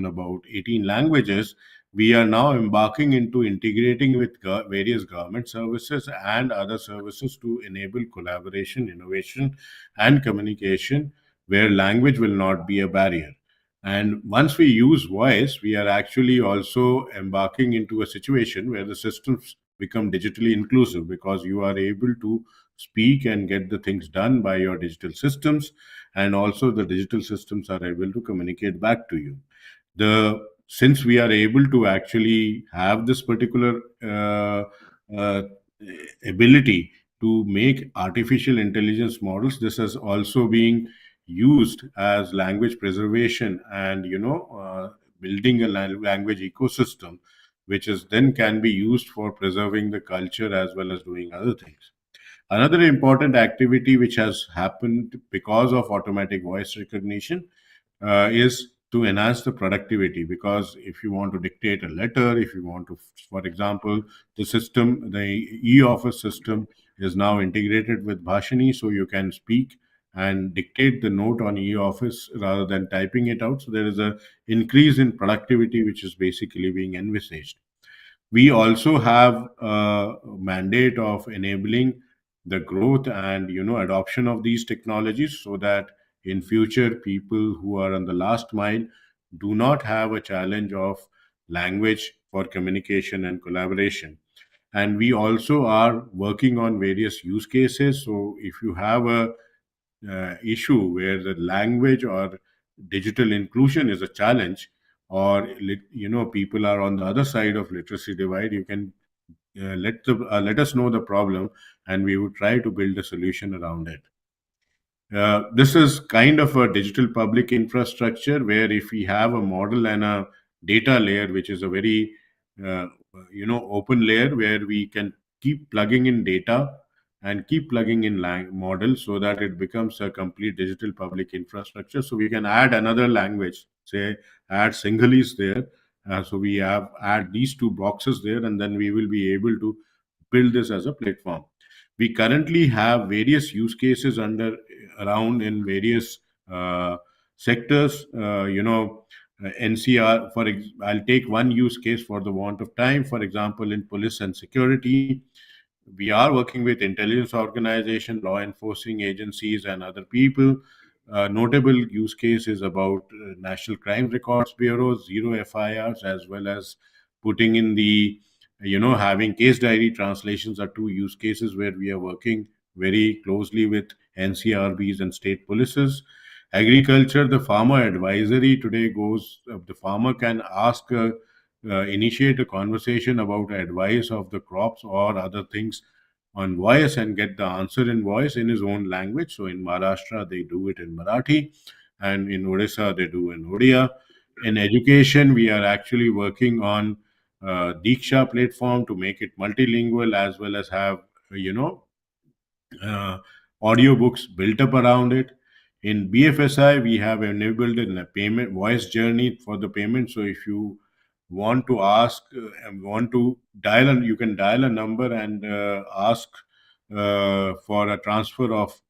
about 18 languages, we are now embarking into integrating with various government services and other services to enable collaboration, innovation, and communication where language will not be a barrier. And once we use voice, we are actually also embarking into a situation where the systems become digitally inclusive because you are able to speak and get the things done by your digital systems, and also the digital systems are able to communicate back to you. The Since we are able to actually have this particular uh, ability to make artificial intelligence models, this is also being used as language preservation and building a language ecosystem, which is then can be used for preserving the culture as well as doing other things. Another important activity which has happened because of automatic voice recognition is to enhance the productivity. Because if you want to dictate a letter, if you want to, for example, the e-office system is now integrated with Bhashini, so you can speak and dictate the note on e-office rather than typing it out. So there is a increase in productivity which is basically being envisaged. We also have a mandate of enabling the growth and adoption of these technologies, so that in future people who are on the last mile do not have a challenge of language for communication and collaboration. And we also are working on various use cases. So if you have a issue where the language or digital inclusion is a challenge, or people are on the other side of literacy divide, you can let us know the problem, and we would try to build a solution around it. This is kind of a digital public infrastructure where if we have a model and a data layer, which is a very uh, open layer where we can keep plugging in data and keep plugging in models, so that it becomes a complete digital public infrastructure. So we can add another language, say add Sinhalese there. So we have add these two boxes there, and then we will be able to build this as a platform. We currently have various use cases under around in various uh, sectors. NCR, I'll take one use case for the want of time. For example, in police and security, we are working with intelligence organization, law enforcing agencies, and other people. Notable use cases about National Crime Records Bureau, zero FIRs, as well as putting in the, having case diary translations are two use cases where we are working very closely with NCRBs and state polices. Agriculture, the farmer advisory today goes, the farmer can initiate a conversation about advice of the crops or other things on voice and get the answer in voice in his own language. So in Maharashtra, they do it in Marathi, and in Odisha, they do in Odia. In education, we are actually working on Diksha platform to make it multilingual, as well as have, you know, uh, audiobooks built up around it. In BFSI, we have enabled a payment voice journey for the payment. So if you want to ask and want to dial, you can dial a number and ask for a transfer of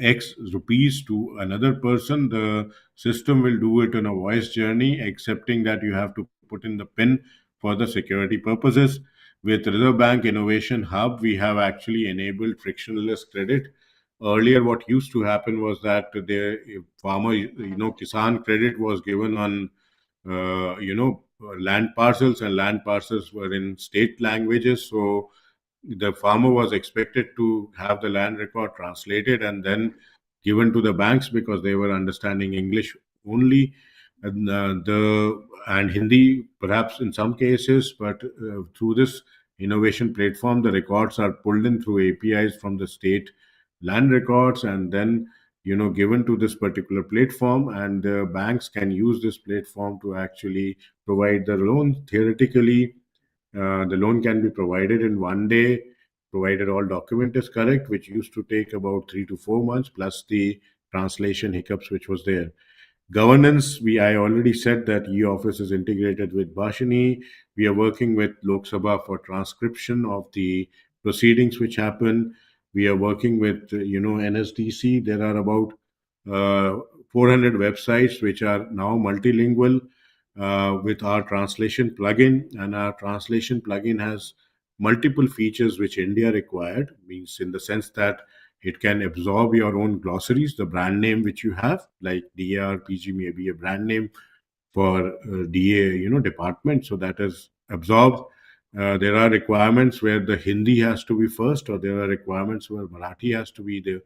X rupees to another person. The system will do it in a voice journey, accepting that you have to put in the PIN for the security purposes. With Reserve Bank Innovation Hub, we have actually enabled frictionless credit. Earlier, what used to happen was that the farmer, Kisan credit was given on, land parcels, and land parcels were in state languages. So the farmer was expected to have the land record translated and then given to the banks because they were understanding English only, and Hindi perhaps in some cases. But through this innovation platform, the records are pulled in through APIs from the state land records and then given to this particular platform, and the banks can use this platform to actually provide the loan. Theoretically, the loan can be provided in one day, provided all document is correct, which used to take about 3 to 4 months, plus the translation hiccups which was there. Governance, I already said that e-office is integrated with Bhashini. We are working with Lok Sabha for transcription of the proceedings which happen. We are working with NSDC. There are about 400 websites which are now multilingual. with our translation plugin, and our translation plugin has multiple features which India required, means in the sense that it can absorb your own glossaries, the brand name which you have, like DARPG may be a brand name for DA, department. So that is absorbed. There are requirements where the Hindi has to be first, or there are requirements where Marathi has to be the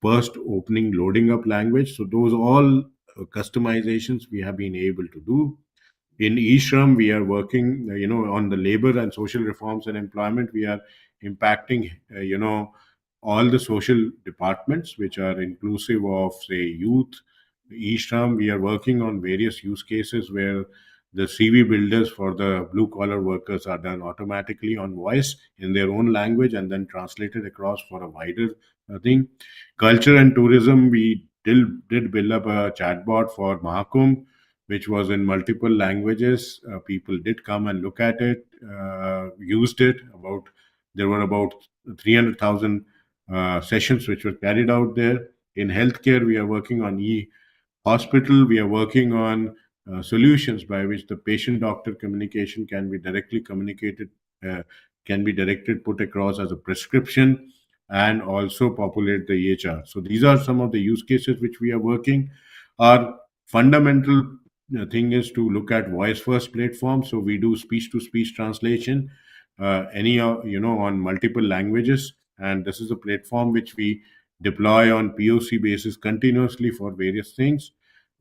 first opening loading up language. So those all customizations we have been able to do. In eShram, we are working, on the labor and social reforms and employment. We are impacting, all the social departments, which are inclusive of, say, youth. eShram, we are working on various use cases where the CV builders for the blue collar workers are done automatically on voice in their own language and then translated across for a wider thing. Culture and tourism, we did build up a chatbot for Mahakumbh, which was in multiple languages. People did come and look at it, used it. There were about 300,000 sessions which were carried out there. In healthcare, we are working on hospital. We are working on solutions by which the patient-doctor communication can be directly communicated, uh, can be directed, put across as a prescription, and also populate the EHR. So these are some of the use cases which we are working. Our fundamental thing is to look at voice first platform. So we do speech to speech translation, on multiple languages, and this is a platform which we deploy on POC basis continuously for various things.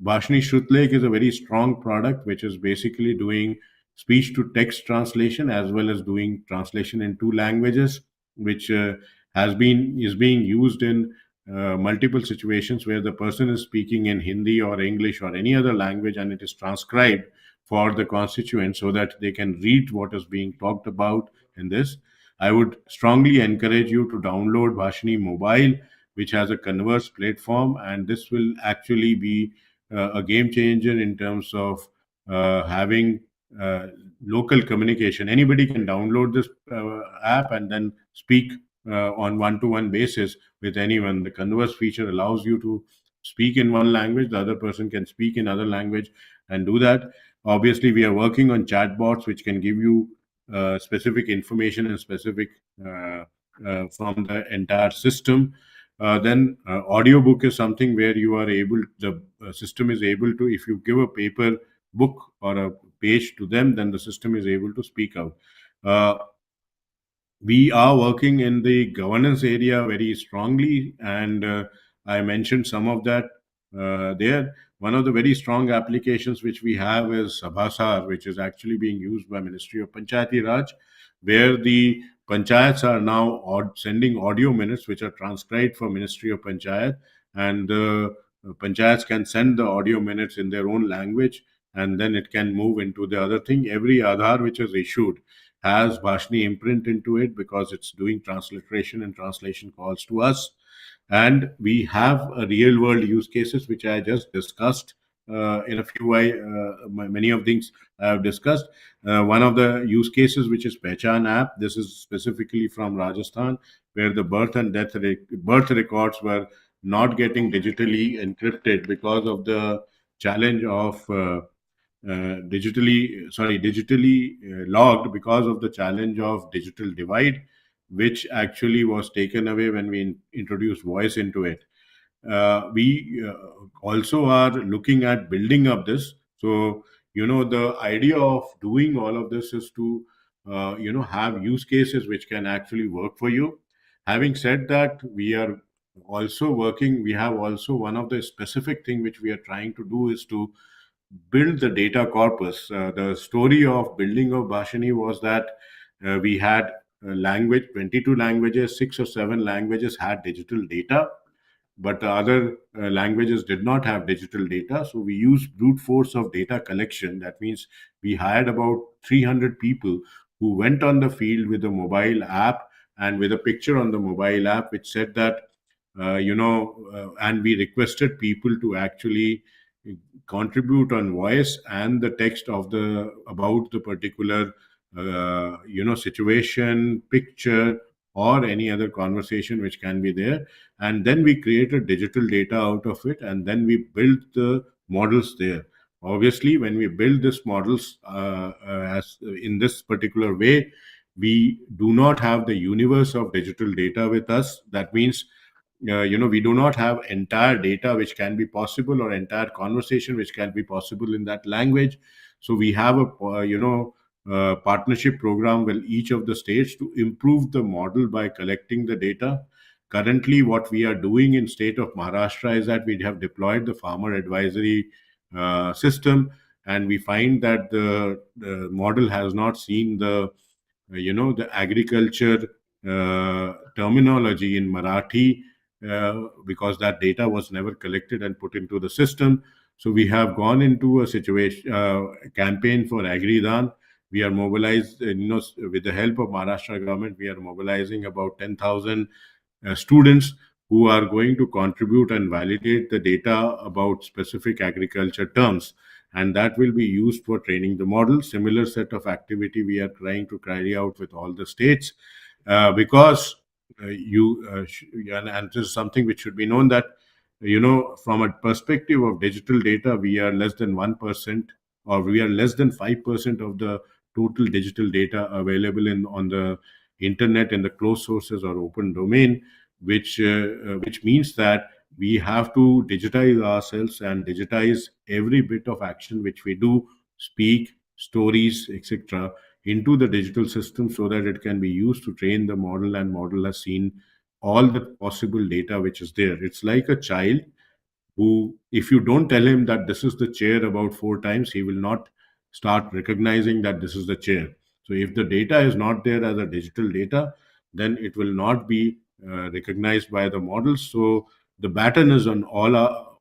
Bhashni Shrutlek is a very strong product which is basically doing speech to text translation as well as doing translation in two languages, which has been is being used in multiple situations where the person is speaking in Hindi or English or any other language, and it is transcribed for the constituent so that they can read what is being talked about in this. I would strongly encourage you to download Bhashni Mobile, which has a Converse platform, and this will actually be a game changer in terms of having uh, local communication. Anybody can download this app and then speak on one-to-one basis with anyone. The Converse feature allows you to speak in one language, the other person can speak in other language and do that. Obviously, we are working on chatbots which can give you specific information and specific from the entire system. Then audiobook is something where the system is able to, if you give a paper book or a page to them, then the system is able to speak out. Uh, we are working in the governance area very strongly, and I mentioned some of that there. One of the very strong applications which we have is Sabhasar, which is actually being used by Ministry of Panchayati Raj, where the panchayats are now sending audio minutes which are transcribed for Ministry of Panchayat, and the panchayats can send the audio minutes in their own language, and then it can move into the other thing. Every Aadhaar which is issued has Bhashni imprint into it because it's doing transliteration and translation calls to us. And we have a real world use cases which I just discussed in a few many of things I have discussed. One of the use cases which is Pehchan app. This is specifically from Rajasthan, where the birth records were not getting digitally encrypted because of the challenge of digitally logged because of the challenge of digital divide, which actually was taken away when we introduced voice into it. We also are looking at building up this. So, the idea of doing all of this is to, have use cases which can actually work for you. Having said that, we have also one of the specific thing which we are trying to do is to build the data corpus. The story of building of Bhashini was that we had language, 22 languages, 6 or 7 languages had digital data, but the other languages did not have digital data. So we used brute force of data collection. That means we hired about 300 people who went on the field with a mobile app and with a picture on the mobile app which said that, and we requested people to actually contribute on voice and the text of the about the particular situation, picture, or any other conversation which can be there, and then we created digital data out of it, and then we built the models there. Obviously, when we build these models as in this particular way, we do not have the universe of digital data with us. That means, we do not have entire data which can be possible, or entire conversation which can be possible in that language. So we have a partnership program with each of the states to improve the model by collecting the data. Currently, what we are doing in state of Maharashtra is that we have deployed the farmer advisory system, and we find that the model has not seen the agriculture terminology in Marathi, because that data was never collected and put into the system. So we have gone into a situation campaign for AgriDan. We are mobilized, with the help of Maharashtra government, we are mobilizing about 10,000 students who are going to contribute and validate the data about specific agriculture terms, and that will be used for training the model. Similar set of activity we are trying to carry out with all the states, because and this is something which should be known, that from a perspective of digital data, we are less than 1%, or we are less than 5% of the total digital data available in on the internet in the closed sources or open domain, which means that we have to digitize ourselves and digitize every bit of action which we do, speak, stories, etc., into the digital system, so that it can be used to train the model, and model has seen all the possible data which is there. It's like a child who, if you don't tell him that this is the chair about 4 times, he will not start recognizing that this is the chair. So if the data is not there as a digital data, then it will not be recognized by the models. So the baton is on all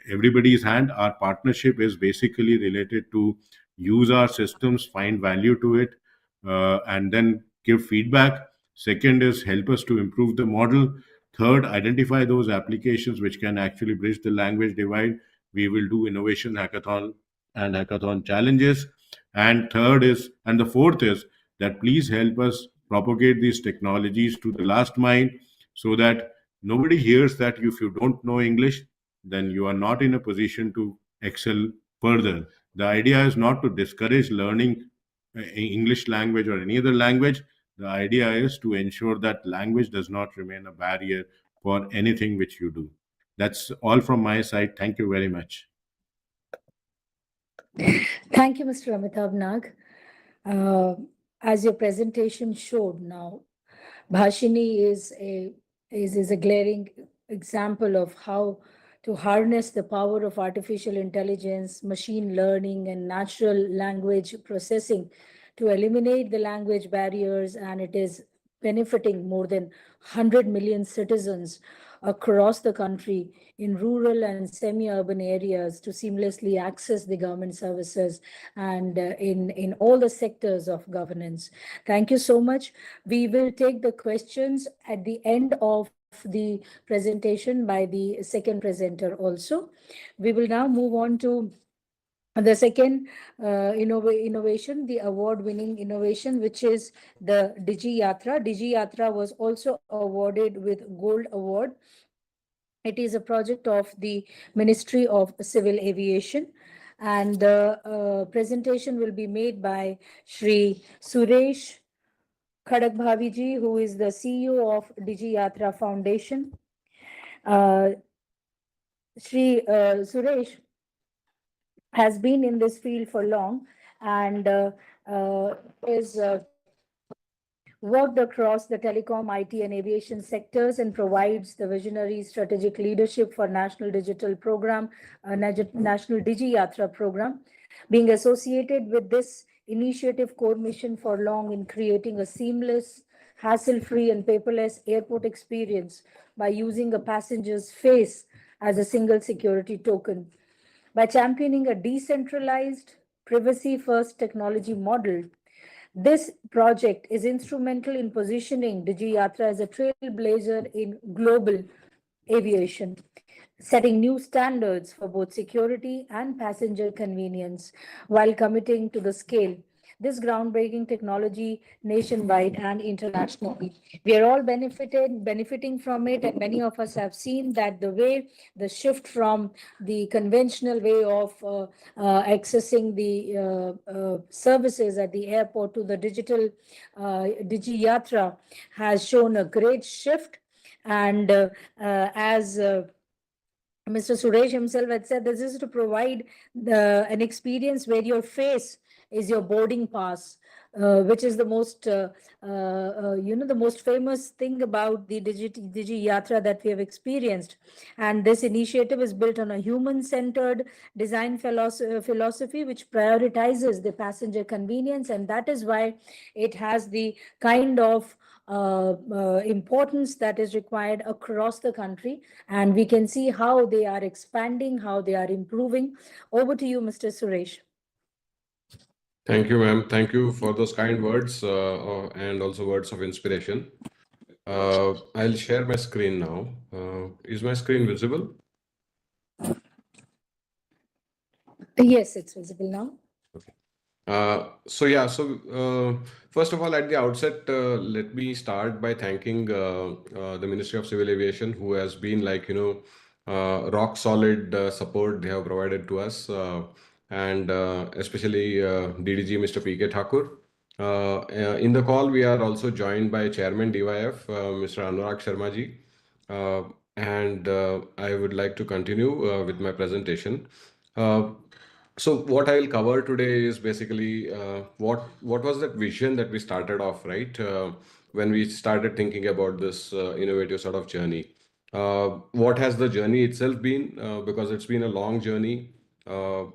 everybody's hand. Our partnership is basically related to use our systems, find value to it, and then give feedback. Second is help us to improve the model. Third, identify those applications which can actually bridge the language divide. We will do innovation hackathon and hackathon challenges. And the fourth is that please help us propagate these technologies to the last mile, so that nobody hears that if you don't know English, then you are not in a position to excel further. The idea is not to discourage learning English language or any other language. The idea is to ensure that language does not remain a barrier for anything which you do. That's all from my side. Thank you very much. Thank you, Mr. Amitabh Nag. Uh, as your presentation showed now, Bhashini is a glaring example of how to harness the power of artificial intelligence, machine learning, and natural language processing to eliminate the language barriers, and it is benefiting more than 100 million citizens across the country in rural and semi-urban areas to seamlessly access the government services and in all the sectors of governance. Thank you so much. We will take the questions at the end of the presentation by the second presenter also. We will now move on to the second innovation, the award-winning innovation, which is the Digi Yatra. Digi Yatra was also awarded with Gold Award. It is a project of the Ministry of Civil Aviation, and the presentation will be made by Shri Suresh Khadakbhaviji, who is the CEO of Digi Yatra Foundation. Shri Suresh has been in this field for long, and is worked across the telecom, IT, and aviation sectors, and provides the visionary strategic leadership for National Digital Program, National Digi Yatra Program, being associated with this initiative core mission for long in creating a seamless, hassle-free, and paperless airport experience by using a passenger's face as a single security token. By championing a decentralized, privacy-first technology model, this project is instrumental in positioning Digi Yatra as a trailblazer in global aviation, setting new standards for both security and passenger convenience while committing to the scale. this groundbreaking technology nationwide and internationally. We are all benefiting from it, and many of us have seen that the shift from the conventional way of accessing the services at the airport to the digital Digi Yatra has shown a great shift. And as Mr. Suresh himself had said, this is to provide an experience where your face is your boarding pass, which is the most, the most famous thing about the Digi Yatra that we have experienced. And this initiative is built on a human-centered design philosophy, which prioritizes the passenger convenience, and that is why it has the kind of importance that is required across the country, and we can see how they are expanding, how they are improving. Over to you, Mr. Suresh. Thank you, ma'am. Thank you for those kind words and also words of inspiration. I'll share my screen now. Is my screen visible? Yes, it's visible now. Okay. First of all, at the outset, let me start by thanking the Ministry of Civil Aviation, who has been rock solid support they have provided to us, and especially DDG Mr. P.K. Thakur. In the call, we are also joined by Chairman DYF, Mr. Anurag Sharma ji. And I would like to continue with my presentation. So what I will cover today is basically what was that vision that we started off, right? When we started thinking about this innovative sort of journey. What has the journey itself been? Because it's been a long journey.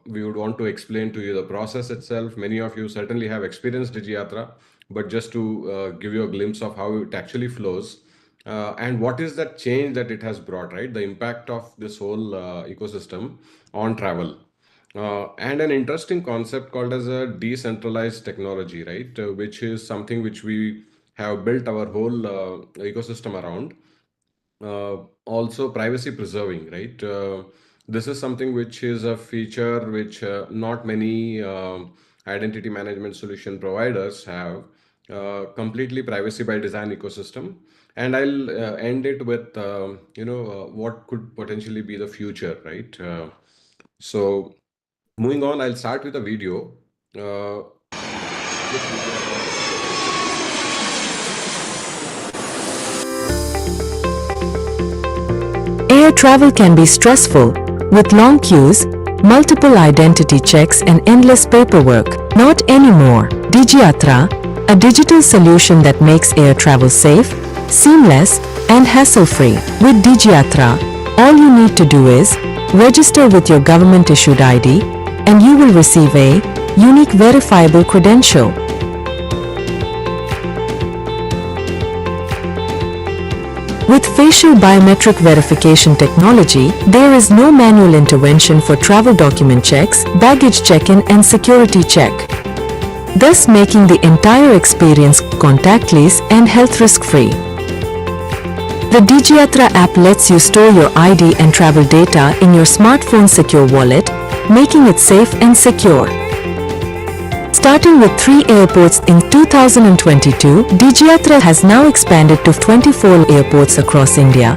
We would want to explain to you the process itself. Many of you certainly have experienced DigiYatra, but just to give you a glimpse of how it actually flows. And what is that change that it has brought, right? The impact of this whole ecosystem on travel. And an interesting concept called as a decentralized technology, right? Which is something which we have built our whole ecosystem around. Also privacy preserving, right? This is something which is a feature which not many identity management solution providers have. Completely privacy by design ecosystem. And I'll end it with, what could potentially be the future, right? So moving on, I'll start with a video. Air travel can be stressful, with long queues, multiple identity checks and endless paperwork. Not anymore. DigiYatra, a digital solution that makes air travel safe, seamless, and hassle-free. With DigiYatra, all you need to do is register with your government-issued ID, and you will receive a unique verifiable credential. With facial biometric verification technology, there is no manual intervention for travel document checks, baggage check-in and security check, thus making the entire experience contactless and health risk-free. The DigiYatra app lets you store your ID and travel data in your smartphone secure wallet, making it safe and secure. Starting with 3 airports in 2022, DigiYatra has now expanded to 24 airports across India.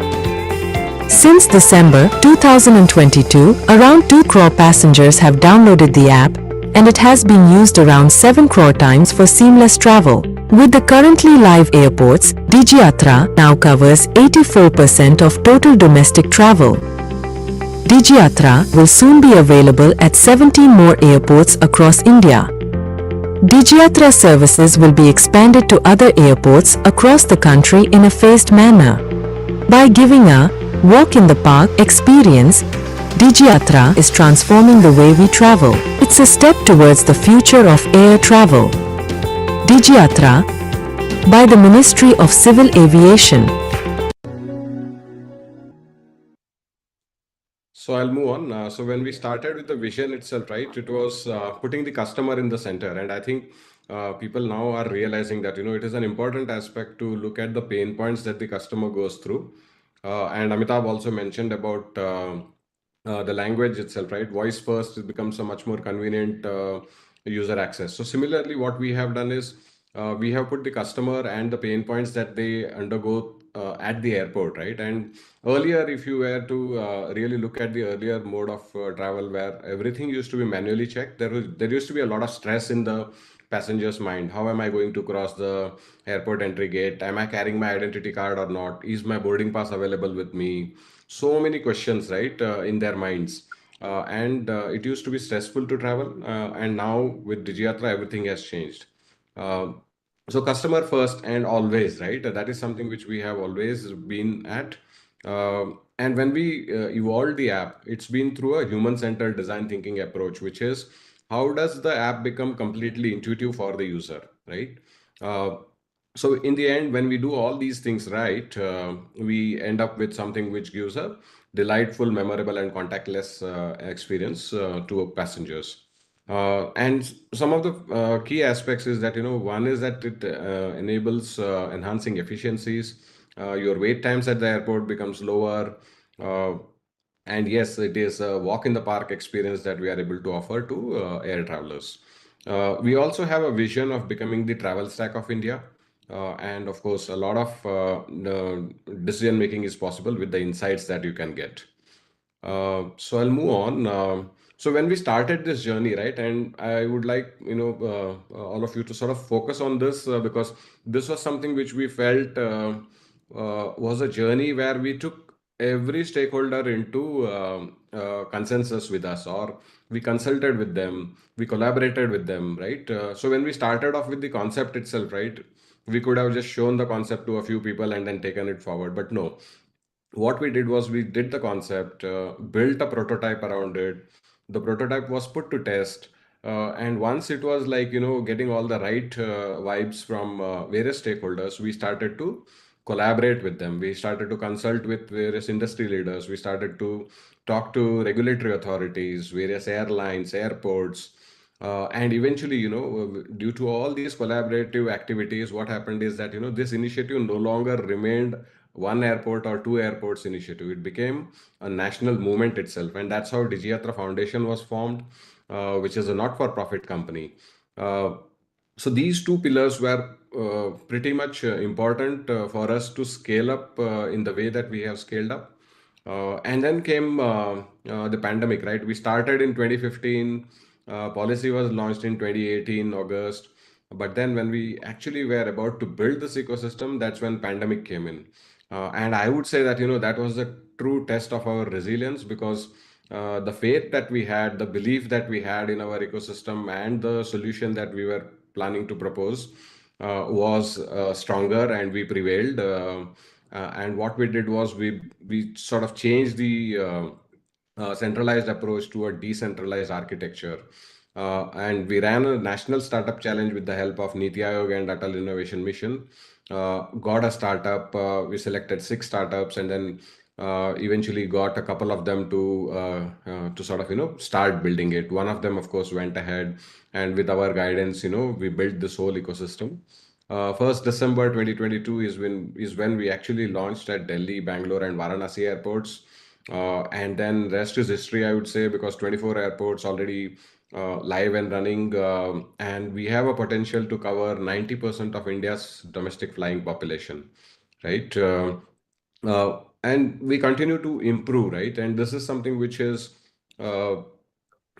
Since December 2022, around 2 crore passengers have downloaded the app, and it has been used around 7 crore times for seamless travel. With the currently live airports, DigiYatra now covers 84% of total domestic travel. DigiYatra will soon be available at 17 more airports across India. DigiYatra services will be expanded to other airports across the country in a phased manner. By giving a walk-in-the-park experience, DigiYatra is transforming the way we travel. It's a step towards the future of air travel. DigiYatra, by the Ministry of Civil Aviation. So I'll move on. So when we started with the vision itself, right, it was putting the customer in the center. And I think people now are realizing that, it is an important aspect to look at the pain points that the customer goes through. And Amitabh also mentioned about the language itself, right? Voice first, it becomes a much more convenient, user access. So similarly, what we have done is we have put the customer and the pain points that they undergo at the airport, right? And earlier, if you were to really look at the earlier mode of travel where everything used to be manually checked, there used to be a lot of stress in the passenger's mind. How am I going to cross the airport entry gate? Am I carrying my identity card or not? Is my boarding pass available with me? So many questions, right, in their minds. And it used to be stressful to travel, and now with Digiyatra, everything has changed. Uh, so customer first and always, right? That is something which we have always been at. And when we evolved the app, it's been through a human-centered design thinking approach, which is how does the app become completely intuitive for the user, right? Uh, so in the end, when we do all these things right, we end up with something which gives a delightful, memorable, and contactless experience to passengers. And some of the key aspects is that, one is that it enables enhancing efficiencies. Your wait times at the airport becomes lower. Uh, and yes, it is a walk in the park experience that we are able to offer to air travelers. We also have a vision of becoming the travel stack of India. And of course, a lot of decision making is possible with the insights that you can get. So I'll move on. So when we started this journey, right, and I would like all of you to sort of focus on this because this was something which we felt was a journey where we took every stakeholder into consensus with us, or we consulted with them, we collaborated with them, right? So when we started off with the concept itself, right, we could have just shown the concept to a few people and then taken it forward, but no, what we did was we did the concept, built a prototype around it. The prototype was put to test. And once it was like, getting all the right vibes from various stakeholders, we started to collaborate with them. We started to consult with various industry leaders. We started to talk to regulatory authorities, various airlines, airports. And eventually, due to all these collaborative activities, what happened is that, this initiative no longer remained one airport or two airports initiative. It became a national movement itself. And that's how Digiyatra Foundation was formed, which is a not-for-profit company. Uh, so these two pillars were pretty much important for us to scale up in the way that we have scaled up. And then came the pandemic, right? We started in 2015. Policy was launched in 2018, August. But then when we actually were about to build this ecosystem, that's when pandemic came in. And I would say that, that was the true test of our resilience because the faith that we had, the belief that we had in our ecosystem and the solution that we were planning to propose was stronger and we prevailed. And what we did was we sort of changed the centralized approach to a decentralized architecture. And we ran a national startup challenge with the help of Niti Aayog and Atal Innovation Mission. Got a startup. We selected 6 startups, and then eventually got a couple of them to sort of start building it. One of them, of course, went ahead, and with our guidance, we built this whole ecosystem. 1st December 2022 is when we actually launched at Delhi, Bangalore, and Varanasi airports. And then rest is history, I would say, because 24 airports already live and running, and we have a potential to cover 90% of India's domestic flying population, right? And we continue to improve, right? And this is something which is uh,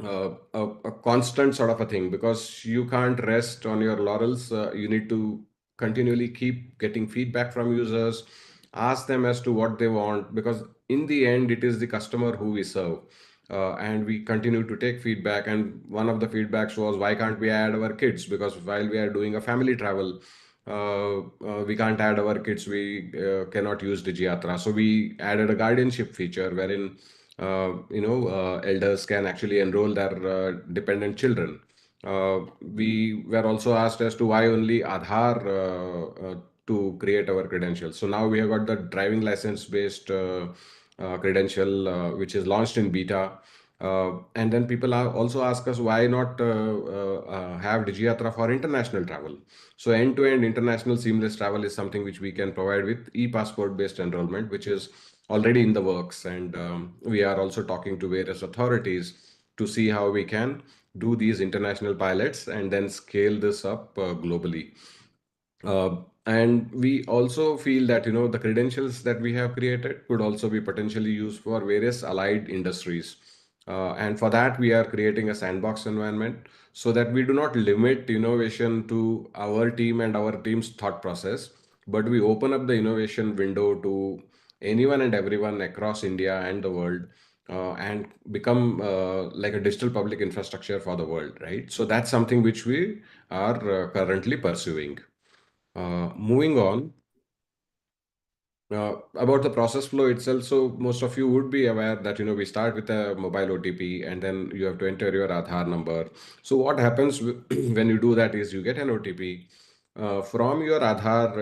a constant sort of a thing because you can't rest on your laurels. You need to continually keep getting feedback from users, ask them as to what they want, because in the end, it is the customer who we serve. And we continue to take feedback. And one of the feedbacks was, why can't we add our kids? Because while we are doing a family travel, we can't add our kids. We cannot use Digiyatra. So we added a guardianship feature wherein elders can actually enroll their dependent children. We were also asked as to why only Aadhaar to create our credentials. So now we have got the driving license based credential, which is launched in beta. And then people are also ask us why not have Digiyatra for international travel. So end-to-end international seamless travel is something which we can provide with e-passport based enrollment, which is already in the works. And we are also talking to various authorities to see how we can do these international pilots and then scale this up globally. And we also feel that the credentials that we have created could also be potentially used for various allied industries. And for that, we are creating a sandbox environment so that we do not limit innovation to our team and our team's thought process, but we open up the innovation window to anyone and everyone across India and the world, and become like a digital public infrastructure for the world, right? So that's something which we are currently pursuing. Moving on, about the process flow itself. So most of you would be aware that we start with a mobile OTP and then you have to enter your Aadhaar number. So what happens when you do that is you get an OTP. From your Aadhaar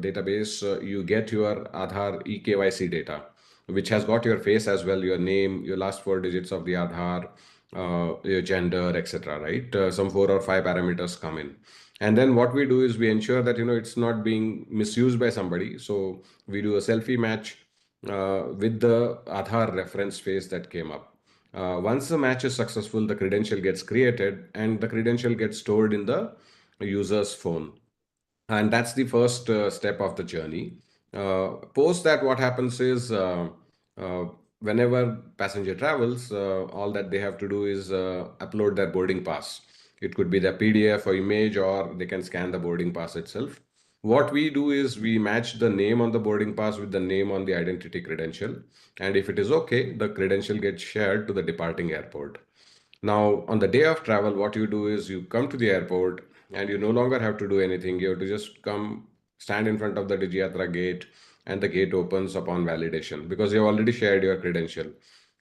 database, you get your Aadhaar eKYC data, which has got your face as well, your name, your last four digits of the Aadhaar, your gender, etc. Right? Some 4 or 5 parameters come in. And then what we do is we ensure that it's not being misused by somebody. So we do a selfie match with the Aadhaar reference face that came up. Once the match is successful, the credential gets created and the credential gets stored in the user's phone. And that's the first step of the journey. Post that, what happens is uh, whenever passenger travels, all that they have to do is upload their boarding pass. It could be the PDF or image, or they can scan the boarding pass itself. What we do is we match the name on the boarding pass with the name on the identity credential. And if it is okay, the credential gets shared to the departing airport. Now, on the day of travel, what you do is you come to the airport and you no longer have to do anything. You have to just come stand in front of the DigiYatra gate, and the gate opens upon validation because you've already shared your credential.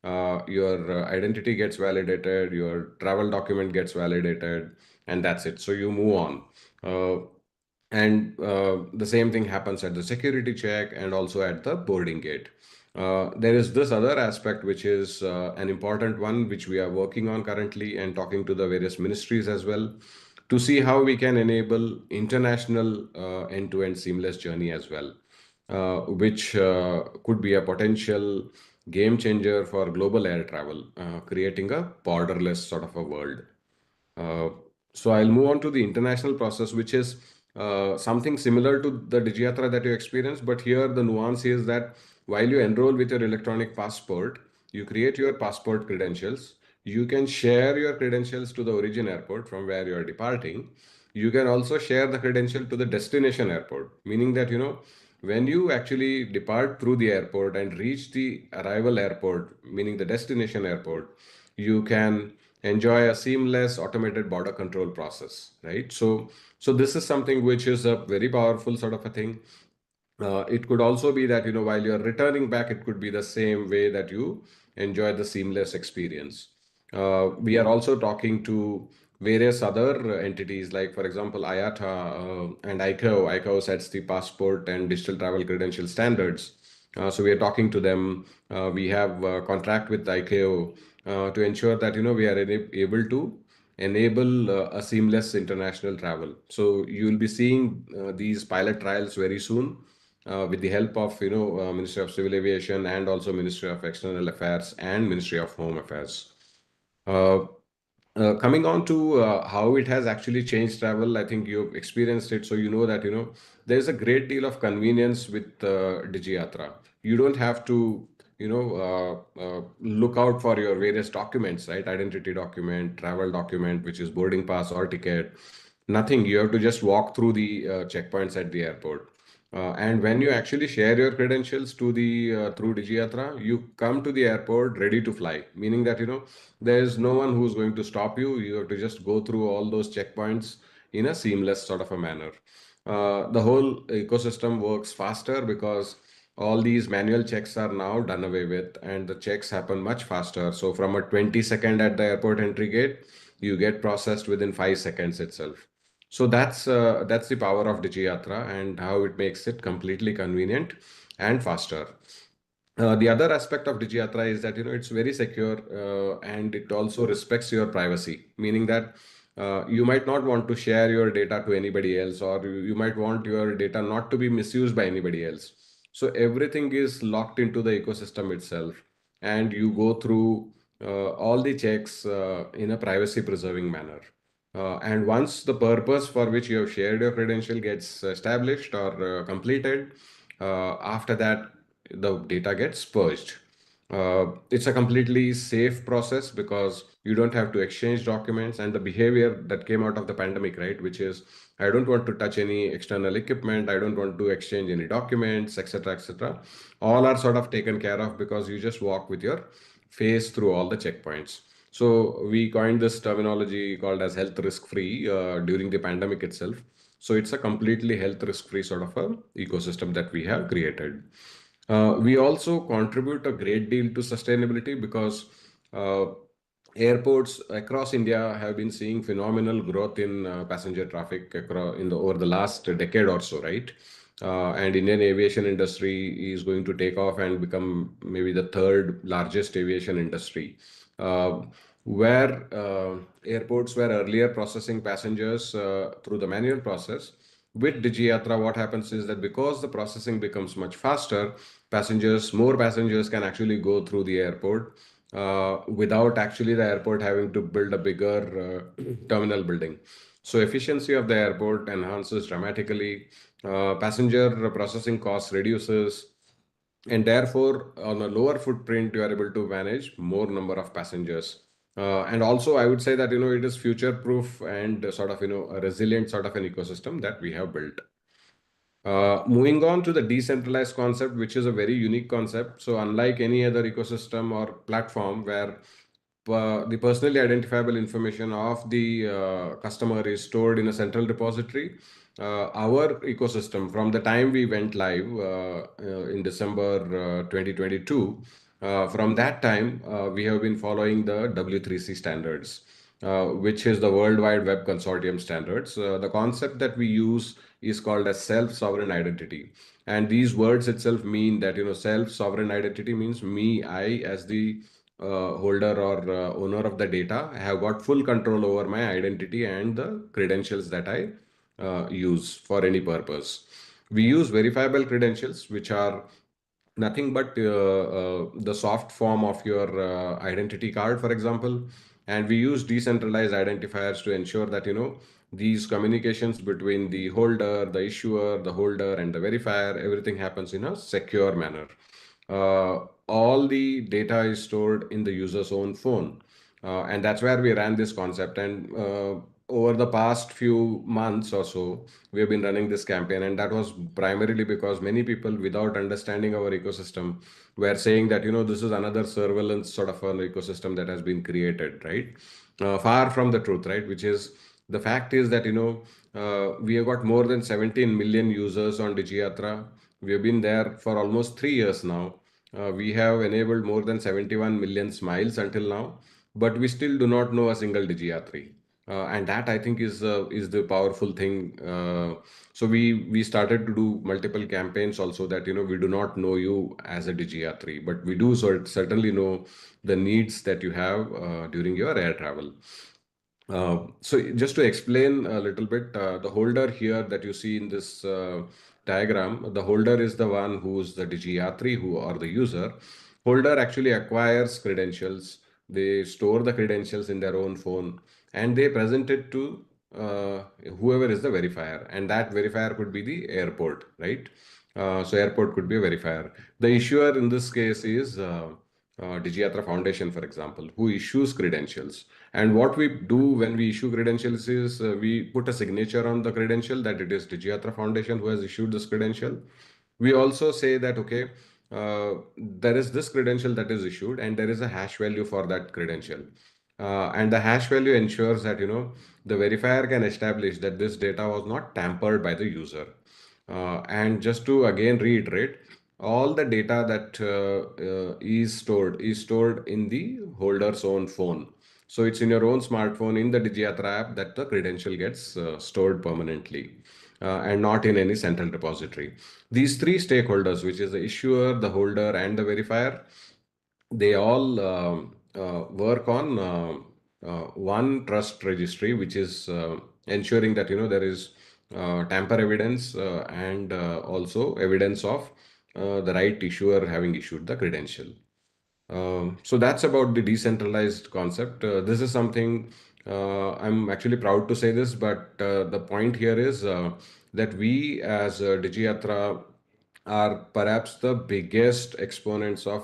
Your identity gets validated, your travel document gets validated, and that's it. So you move on. And the same thing happens at the security check and also at the boarding gate. There is this other aspect, which is an important one, which we are working on currently and talking to the various ministries as well, to see how we can enable international end-to-end seamless journey as well, which could be a potential game changer for global air travel, creating a borderless sort of a world. Uh, so I'll move on to the international process, which is something similar to the DigiYatra that you experienced, but here the nuance is that while you enroll with your electronic passport, you create your passport credentials. You can share your credentials to the origin airport from where you are departing. You can also share the credential to the destination airport, meaning that when you actually depart through the airport and reach the arrival airport, meaning the destination airport, you can enjoy a seamless automated border control process, right? So this is something which is a very powerful sort of a thing. It could also be that while you're returning back, it could be the same way that you enjoy the seamless experience. We are also talking to various other entities, like for example IATA and ICAO. ICAO sets the passport and digital travel credential standards. So we are talking to them. We have a contract with ICAO to ensure that we are able to enable a seamless international travel. So you will be seeing these pilot trials very soon, with the help of Ministry of Civil Aviation and also Ministry of External Affairs and Ministry of Home Affairs. Uh, Coming on to how it has actually changed travel, I think you've experienced it, so you know that there's a great deal of convenience with DigiYatra. You don't have to look out for your various documents, right? Identity document, travel document, which is boarding pass or ticket. Nothing. You have to just walk through the checkpoints at the airport. And when you actually share your credentials to the through DigiYatra, you come to the airport ready to fly, meaning that there is no one who's going to stop you. You have to just go through all those checkpoints in a seamless sort of a manner. The whole ecosystem works faster because all these manual checks are now done away with, and the checks happen much faster. So from a 20-second at the airport entry gate, you get processed within 5 seconds itself. So that's the power of DigiYatra and how it makes it completely convenient and faster. The other aspect of DigiYatra is that it's very secure, and it also respects your privacy, meaning that you might not want to share your data to anybody else, or you might want your data not to be misused by anybody else. So everything is locked into the ecosystem itself, and you go through all the checks in a privacy preserving manner. And once the purpose for which you have shared your credential gets established or completed, after that, the data gets purged. It's a completely safe process because you don't have to exchange documents, and the behavior that came out of the pandemic, right, which is I don't want to touch any external equipment, I don't want to exchange any documents, etc., etc. All are sort of taken care of because you just walk with your face through all the checkpoints. So we coined this terminology called as health risk free during the pandemic itself. So it's a completely health risk free sort of a ecosystem that we have created. We also contribute a great deal to sustainability because uh, airports across India have been seeing phenomenal growth in passenger traffic over the last decade or so, right? And Indian aviation industry is going to take off and become maybe the third largest aviation industry. Uh, where airports were earlier processing passengers through the manual process, with DigiYatra, what happens is that because the processing becomes much faster, more passengers can actually go through the airport without actually the airport having to build a bigger terminal building. So efficiency of the airport enhances dramatically, passenger processing costs reduces, and therefore on a lower footprint you are able to manage more number of passengers. And also I would say that it is future proof and sort of a resilient sort of an ecosystem that we have built. Moving on to the decentralized concept, which is a very unique concept. So unlike any other ecosystem or platform where the personally identifiable information of the customer is stored in a central repository, our ecosystem, from the time we went live in December 2022, from that time, we have been following the W3C standards, which is the World Wide Web Consortium standards. The concept that we use is called as self-sovereign identity. And these words itself mean that, self-sovereign identity means me, I, as the holder or owner of the data, have got full control over my identity and the credentials that I use for any purpose. We use verifiable credentials, which are nothing but the soft form of your identity card, for example. And we use decentralized identifiers to ensure that these communications between the holder, the issuer, the holder, and the verifier, everything happens in a secure manner. All the data is stored in the user's own phone, and that's where we ran this concept. And over the past few months or so, we have been running this campaign, and that was primarily because many people, without understanding our ecosystem, were saying that this is another surveillance sort of an ecosystem that has been created, right? Far from the truth, right? Which is, the fact is that we have got more than 17 million users on DigiYatra. We have been there for almost 3 years now. We have enabled more than 71 million smiles until now, but we still do not know a single DigiYatri. And that, I think, is the powerful thing. So we started to do multiple campaigns also, that we do not know you as a DigiYatri, but we do certainly know the needs that you have during your air travel. So just to explain a little bit, the holder here that you see in this diagram, the holder is the one who's the DigiYatri, or the user. Holder actually acquires credentials. They store the credentials in their own phone, and they present it to whoever is the verifier. And that verifier could be the airport, right? So airport could be a verifier. The issuer in this case is DigiYatra Foundation, for example, who issues credentials. And what we do when we issue credentials is we put a signature on the credential that it is DigiYatra Foundation who has issued this credential. We also say that, okay, there is this credential that is issued, and there is a hash value for that credential. And the hash value ensures that, the verifier can establish that this data was not tampered by the user. And just to again reiterate, all the data that is stored in the holder's own phone. So it's in your own smartphone, in the DigiYatra app, that the credential gets stored permanently, and not in any central repository. These three stakeholders, which is the issuer, the holder, and the verifier, they all work on one trust registry, which is ensuring that there is tamper evidence and also evidence of the right issuer having issued the credential. So that's about the decentralized concept. This is something I'm actually proud to say this, but the point here is that we as Digiyatra are perhaps the biggest exponents of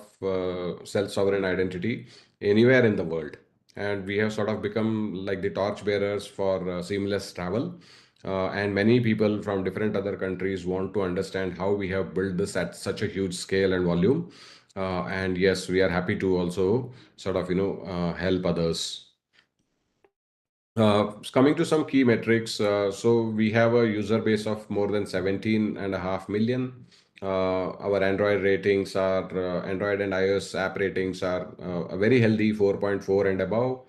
self-sovereign identity anywhere in the world. And we have sort of become like the torch bearers for seamless travel. And many people from different other countries want to understand how we have built this at such a huge scale and volume. And yes, we are happy to also sort of, help others. Coming to some key metrics, so we have a user base of more than 17.5 million. Our Android ratings are, Android and iOS app ratings are a very healthy 4.4 and above.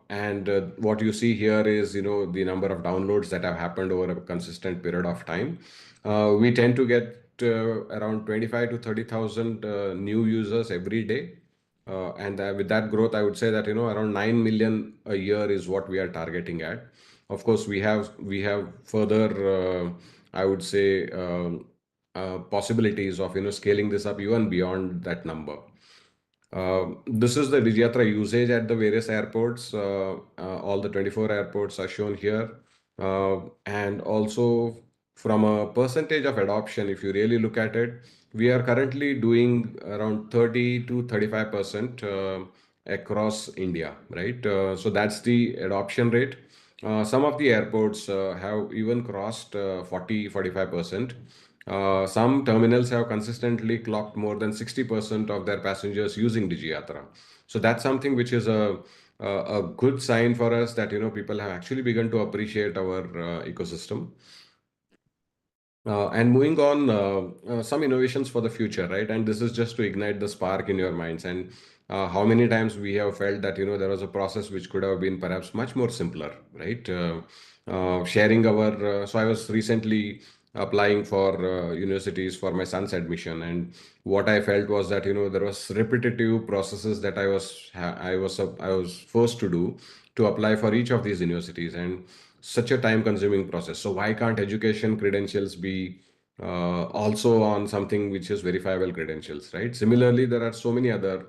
And what you see here is, the number of downloads that have happened over a consistent period of time. We tend to get around 25 to 30,000 new users every day. And with that growth, I would say that around 9 million a year is what we are targeting at. Of course, we have further, I would say, possibilities of scaling this up even beyond that number. This is the Digiyatra usage at the various airports. All the 24 airports are shown here. And also from a percentage of adoption, if you really look at it, we are currently doing around 30 to 35% across India, right? So that's the adoption rate. Some of the airports have even crossed 40-45%. Some terminals have consistently clocked more than 60% of their passengers using Digiyatra. So that's something which is a good sign for us that people have actually begun to appreciate our ecosystem. And moving on, some innovations for the future, right? And this is just to ignite the spark in your minds. And how many times we have felt that there was a process which could have been perhaps much more simpler, right? Sharing our. So I was recently applying for universities for my son's admission, and what I felt was that there was repetitive processes that I was forced to do to apply for each of these universities, and such a time consuming process. So why can't education credentials be also on something which is verifiable credentials, right? Similarly, there are so many other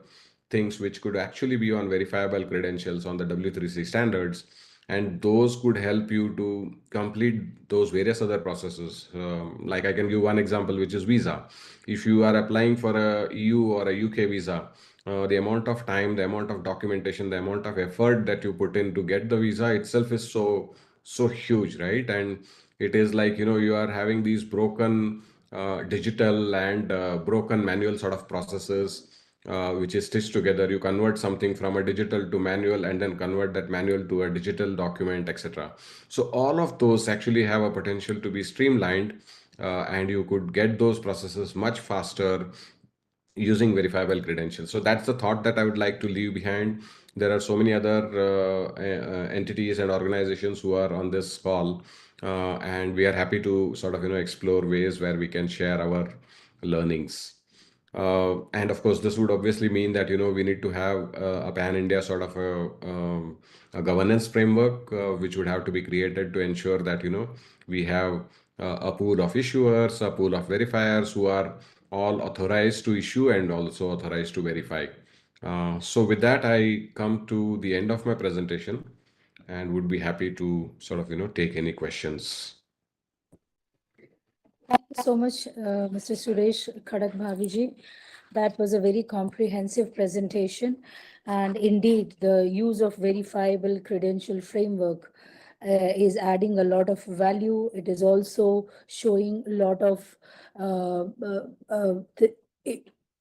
things which could actually be on verifiable credentials on the W3C standards, and those could help you to complete those various other processes. Like I can give one example, which is visa. If you are applying for a EU or a UK visa, the amount of time, the amount of documentation, the amount of effort that you put in to get the visa itself is so huge, right? And it is like you are having these broken digital and broken manual sort of processes, which is stitched together. You convert something from a digital to manual and then convert that manual to a digital document, etc. So all of those actually have a potential to be streamlined, and you could get those processes much faster using verifiable credentials. So that's the thought that I would like to leave behind. There are so many other entities and organizations who are on this call, and we are happy to sort of explore ways where we can share our learnings. And of course, this would obviously mean that we need to have a pan-India sort of a governance framework, which would have to be created to ensure that we have a pool of issuers, a pool of verifiers who are all authorized to issue and also authorized to verify. So with that, I come to the end of my presentation and would be happy to sort of take any questions. Thank you so much, Mr. Suresh Khadak Bhaviji. That was a very comprehensive presentation. And indeed, the use of verifiable credential framework is adding a lot of value. It is also showing a lot of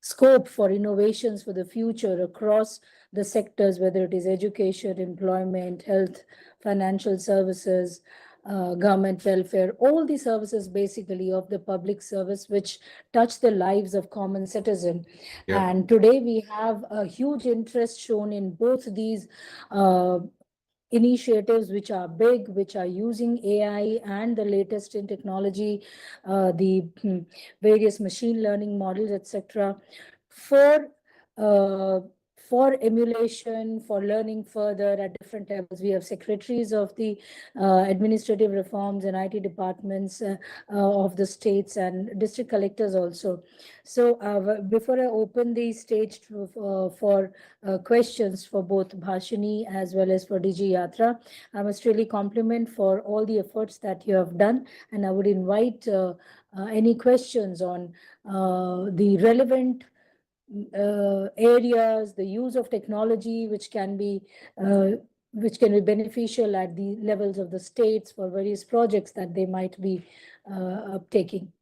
scope for innovations for the future across the sectors, whether it is education, employment, health, financial services, government welfare, all the services basically of the public service which touch the lives of common citizen. Yeah. And today we have a huge interest shown in both these initiatives which are big, which are using AI and the latest in technology, the various machine learning models, etc., for for emulation, for learning further at different levels. We have secretaries of the administrative reforms and IT departments of the states and district collectors also. So before I open the stage for questions for both Bhashini as well as for DG Yatra, I must really compliment for all the efforts that you have done, and I would invite any questions on the relevant areas, the use of technology which can be beneficial at the levels of the states for various projects that they might be taking.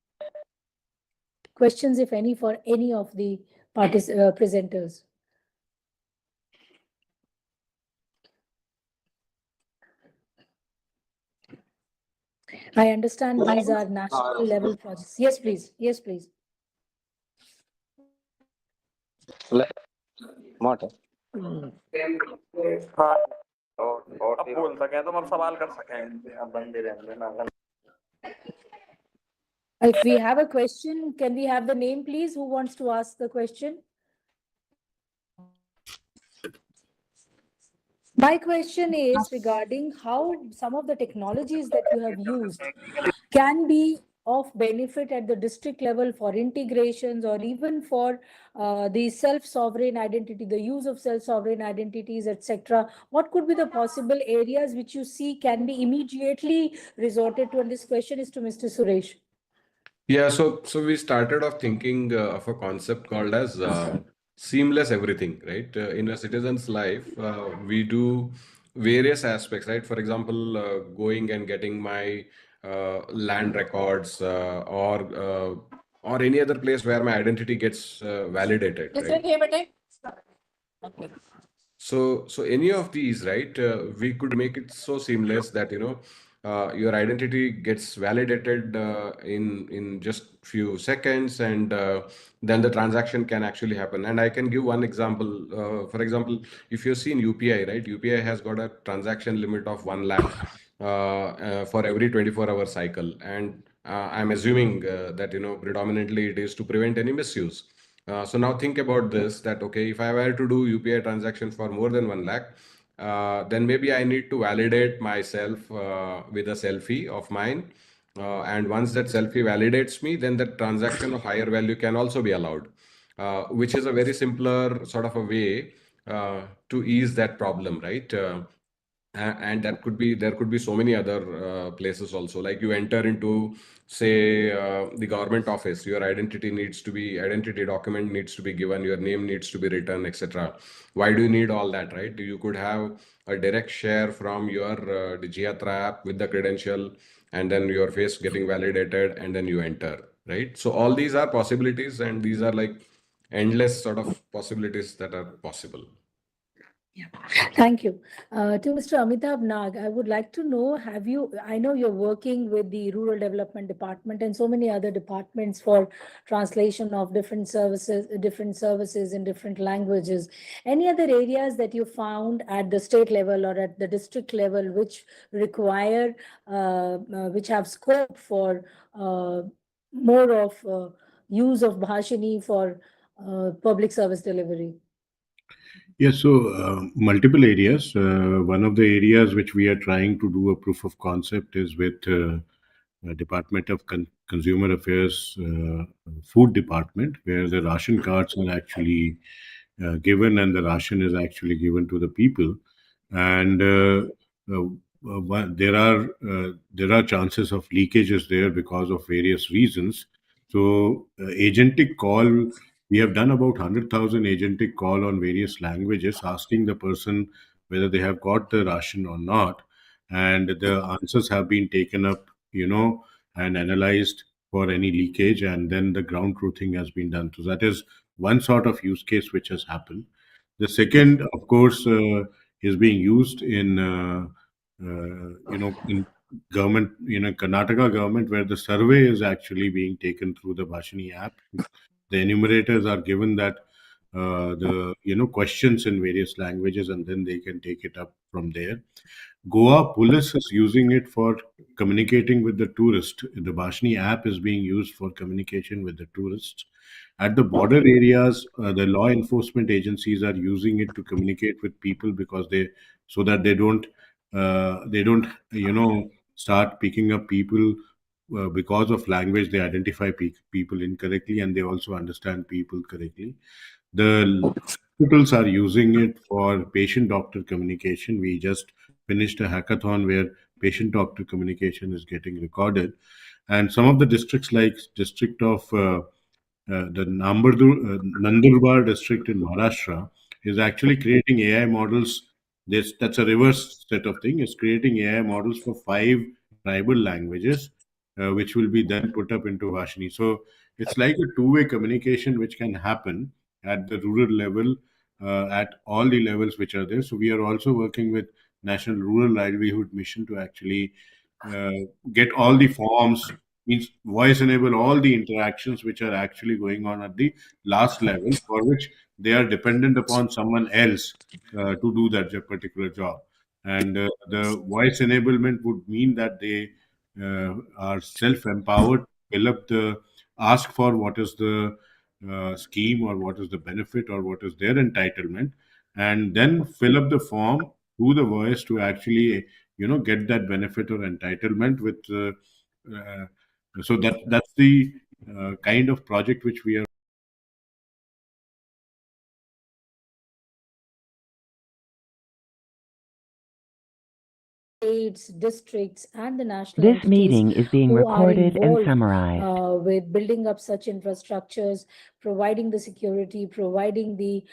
Questions, if any, for any of the presenters. I understand these are national level projects. Yes, please. Yes, please. If we have a question, can we have the name, please? Who wants to ask the question? My question is regarding how some of the technologies that you have used can be of benefit at the district level for integrations or even for the self-sovereign identity, the use of self-sovereign identities, etc. What could be the possible areas which you see can be immediately resorted to? And this question is to Mr. Suresh. Yeah, so we started off thinking of a concept called as seamless everything, right? In a citizen's life, we do various aspects, right? For example, going and getting my land records or any other place where my identity gets validated, right? So any of these, right, we could make it so seamless that, your identity gets validated in just few seconds, and then the transaction can actually happen. And I can give one example. For example, if you've seen UPI, right, UPI has got a transaction limit of 1 lakh for every 24-hour cycle. And I'm assuming that, predominantly it is to prevent any misuse. So now think about this, that, okay, if I were to do UPI transaction for more than 1 lakh, then maybe I need to validate myself with a selfie of mine. And once that selfie validates me, then the transaction of higher value can also be allowed, which is a very simpler sort of a way to ease that problem, right? And there could be so many other places also, like you enter into, say, the government office, your identity document needs to be given, your name needs to be written, etc. Why do you need all that, right? You could have a direct share from your Digiyatra app with the credential, and then your face getting validated, and then you enter, right? So all these are possibilities, and these are like endless sort of possibilities that are possible. Yeah. Thank you. To Mr. Amitabh Nag, I would like to know, I know you're working with the Rural Development Department and so many other departments for translation of different services in different languages. Any other areas that you found at the state level or at the district level which require, which have scope for more of use of Bhashini for public service delivery? Yes, so multiple areas. One of the areas which we are trying to do a proof of concept is with Department of Consumer Affairs Food Department, where the ration cards are actually given and the ration is actually given to the people. And there are chances of leakages there because of various reasons. So agentic call, we have done about 100,000 agentic call on various languages, asking the person whether they have got the ration or not, and the answers have been taken up, and analyzed for any leakage, and then the ground truthing has been done. So that is one sort of use case which has happened. The second, of course, is being used in in government, Karnataka government, where the survey is actually being taken through the Bhashini app. The enumerators are given that the questions in various languages, and then they can take it up from there. Goa police is using it for communicating with the tourist. The Bhashni app is being used for communication with the tourists. At the border areas, the law enforcement agencies are using it to communicate with people because so that they don't start picking up people because of language. They identify people incorrectly, and they also understand people correctly. The hospitals are using it for patient-doctor communication. We just finished a hackathon where patient-doctor communication is getting recorded, and some of the districts, like district of the Nandurbar district in Maharashtra, is actually creating AI models. That's a reverse set of thing. It's creating AI models for 5 tribal languages, which will be then put up into Vashini. So it's like a two-way communication which can happen at the rural level, at all the levels which are there. So we are also working with National Rural Livelihood Mission to actually uh, get all the forms, means voice enable all the interactions which are actually going on at the last level, for which they are dependent upon someone else to do that particular job. And the voice enablement would mean that they are self-empowered, fill up the ask for what is the scheme, or what is the benefit, or what is their entitlement, and then fill up the form through the voice to actually get that benefit or entitlement with uh, so that's the kind of project which we are. States, districts, and the national This entities meeting is being who are recorded and involved summarized. with building up such infrastructures, providing the security, providing the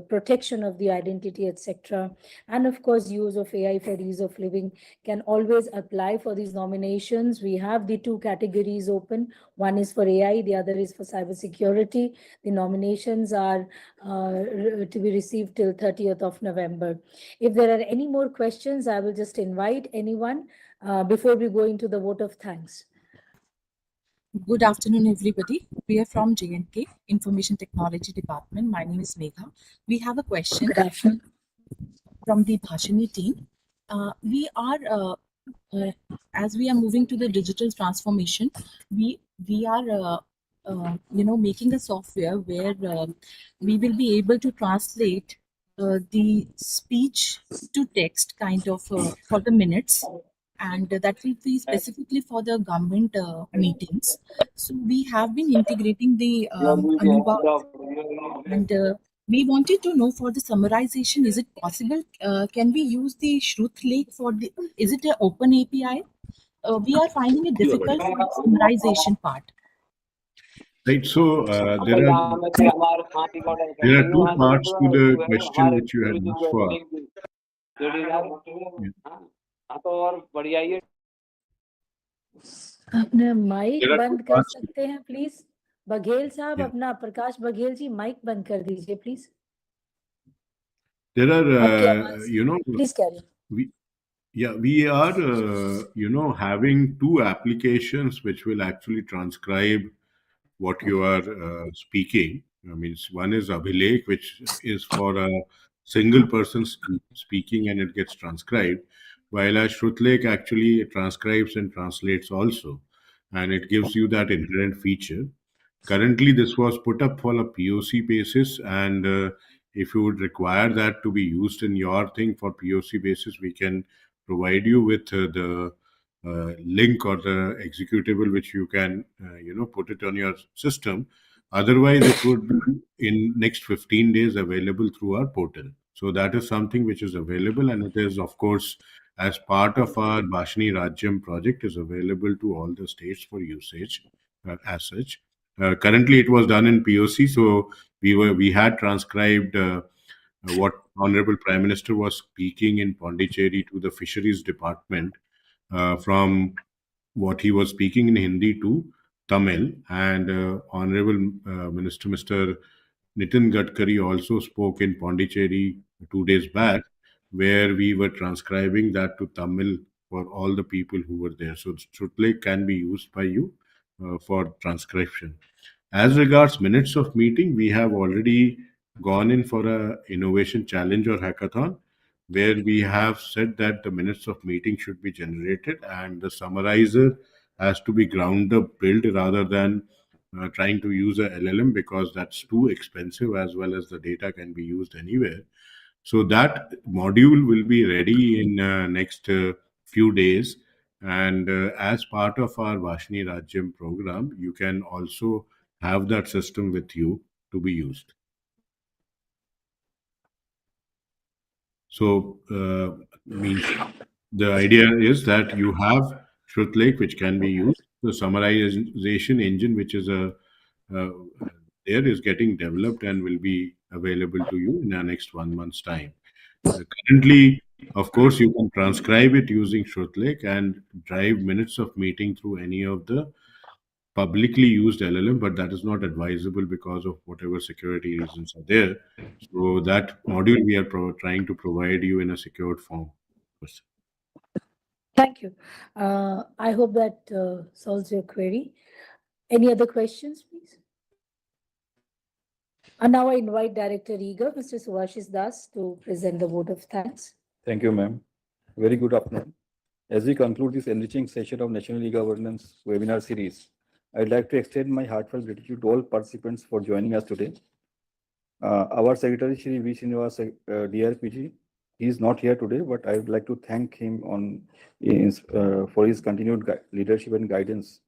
protection of the identity, etc., and of course use of AI for ease of living, can always apply for these nominations. We have the two categories open. One is for AI, the other is for cybersecurity. The nominations are to be received till 30th of November. If there are any more questions, I will just invite anyone before we go into the vote of thanks. Good afternoon, everybody. We are from J&K Information Technology Department. My name is Megha. We have a question Good afternoon. from the Bhashini team. We are, as we are moving to the digital transformation, we are, making a software where we will be able to translate the speech to text kind of for the minutes, and that will be specifically for the government meetings. So we have been integrating the Anuba, and we wanted to know for the summarization, is it possible? Can we use the Shruth Lake for the? Is it an open API? We are finding it difficult for the summarization part. Right. So there are two parts to the question which you had asked for. Yeah. अपने mic There are two बंद कर parts. सकते हैं please? Baghel साहब, Yeah. अपना प्रकाश Baghel ji mic बंद कर दीजिए प्लीज. There are आपकी आवाज, please carry. we are having two applications which will actually transcribe what you are speaking. I mean, one is Abhilekh, which is for a single person speaking, and it gets transcribed, while a Shrutlek actually transcribes and translates also, and it gives you that inherent feature. Currently, this was put up for a POC basis, and if you would require that to be used in your thing for POC basis, we can provide you with the link or the executable which you can put it on your system. Otherwise, it would be in next 15 days available through our portal. So that is something which is available, and it is, of course, as part of our Bhashni Rajyam project, is available to all the states for usage as such. Currently, it was done in POC, so we had transcribed what Honorable Prime Minister was speaking in Pondicherry to the Fisheries Department, from what he was speaking in Hindi to Tamil, and Honorable Minister Mr. Nitin Gadkari also spoke in Pondicherry 2 days back, where we were transcribing that to Tamil for all the people who were there. So Shrutlek can be used by you for transcription. As regards minutes of meeting, we have already gone in for a innovation challenge or hackathon. where we have said that the minutes of meeting should be generated and the summarizer has to be ground up built rather than trying to use a LLM, because that's too expensive, as well as the data can be used anywhere. So that module will be ready in next few days. And as part of our Vashni Rajyam program, you can also have that system with you to be used. So means the idea is that you have Shruth Lake, which can be used. The summarization engine, which is there, is getting developed and will be available to you in the next 1 month's time. Currently, of course, you can transcribe it using Shruth Lake and drive minutes of meeting through any of the publicly used LLM, but that is not advisable because of whatever security reasons are there. So that module we are trying to provide you in a secured form. Thank you. I hope that solves your query. Any other questions, please? And now I invite Director eGov, Mr. Subhashis Das, to present the vote of thanks. Thank you, ma'am. Very good afternoon. As we conclude this enriching session of National eGovernance webinar series, I'd like to extend my heartfelt gratitude to all participants for joining us today. Our Secretary, Shri V. Srinivas, DRPG, he is not here today, but I would like to thank him for his continued leadership and guidance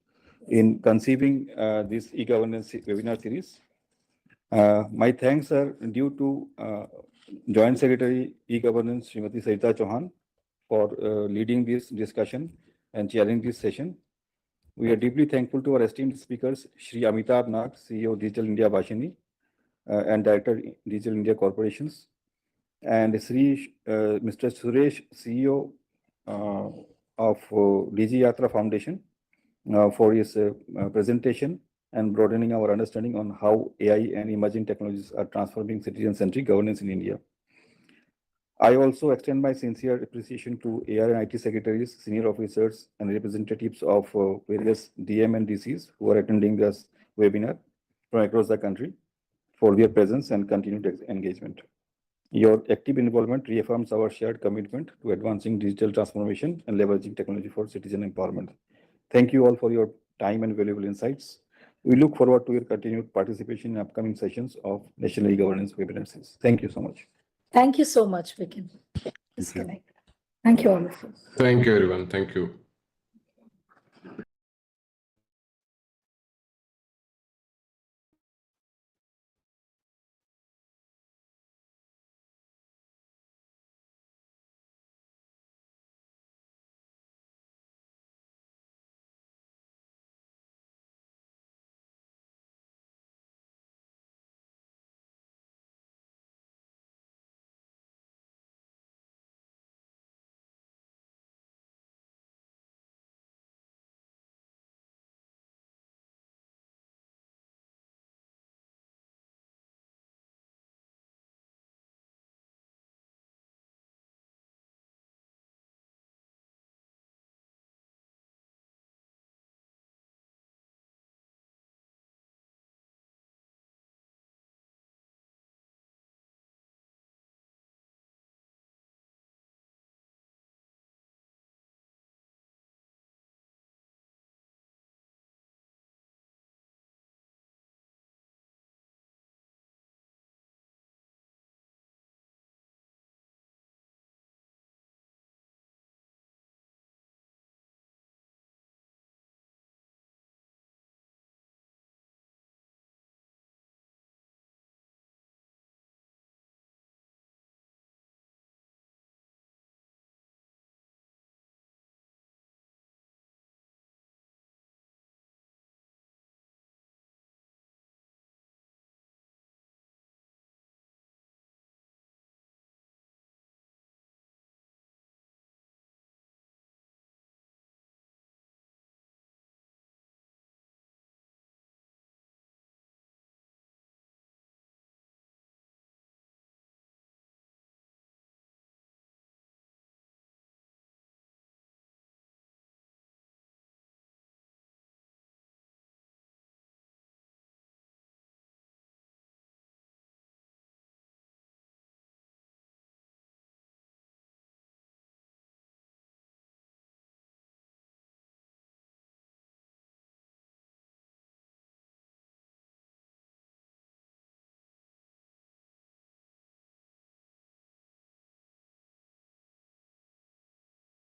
in conceiving this eGovernance webinar series. My thanks are due to Joint Secretary eGovernance, Srimati Sarita Chauhan, for leading this discussion and chairing this session. We are deeply thankful to our esteemed speakers, Shri Amitabh Nag, CEO Digital India Bhashini, and Director Digital India Corporations, and Mr. Suresh, CEO of DG Yatra Foundation, for his presentation and broadening our understanding on how AI and emerging technologies are transforming citizen-centric governance in India. I also extend my sincere appreciation to AR and IT secretaries, senior officers, and representatives of various DM and DCs who are attending this webinar from across the country for their presence and continued engagement. Your active involvement reaffirms our shared commitment to advancing digital transformation and leveraging technology for citizen empowerment. Thank you all for your time and valuable insights. We look forward to your continued participation in upcoming sessions of National eGovernance webinars. Thank you so much. Thank you so much, we can disconnect. Thank you all of you. Thank you, everyone. Thank you.